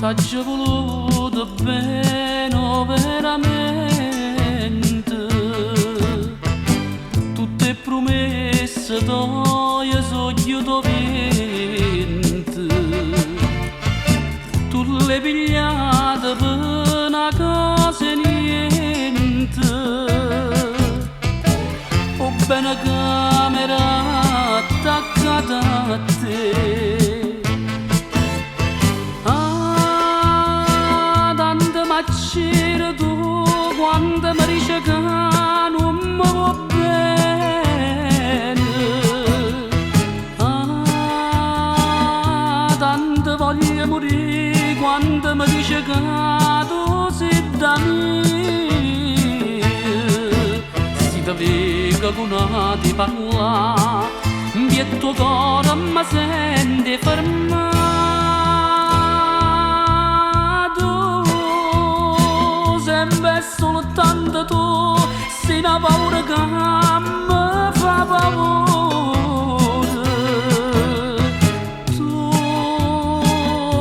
t'aggio voluto bene veramente, tutte promesse t'ho sogno vinte, tu le pigliate per una cosa e niente, ho bene camera attaccata a te. C'era tu quando mi dice che non mi va bene. Tanto voglio morire quando mi dice che tu sei da me. Se ti vedo con una ti parla, il tuo cuore mi sente fermare. Soltanto tu sei una paura che mi fa paura. Tu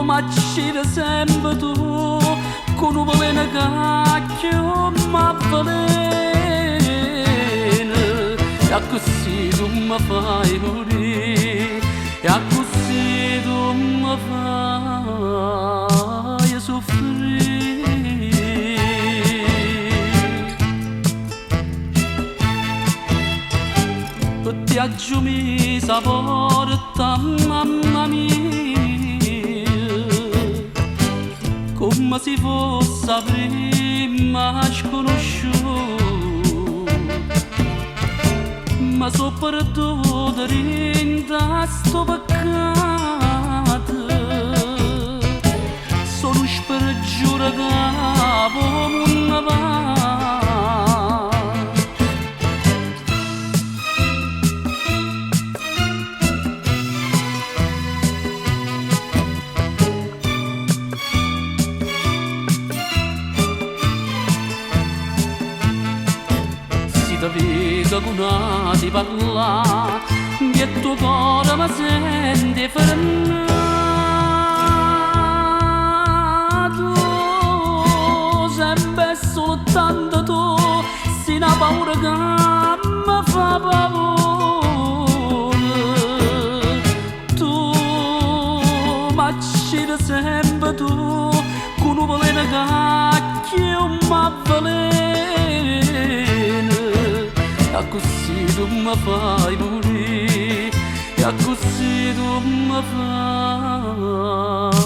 mi accidi sempre tu con un veleno che mi avvelena. E così tu mi fai morire, e così tu mi fai soffrire. Ti aggiungi porta, mamma mia, come se fosse prima sconosciuto, ma so perduto dentro sto peccato, sono spergiuro che non va. Ti vedo con una ti parla, il tuo cuore mi sente fermato. Sempre soltanto tu sei una paura che mi fa paura. Tu mi accidi sempre tu con un veleno che mi avvelena. E così tu mi fai morire, e così tu mi fai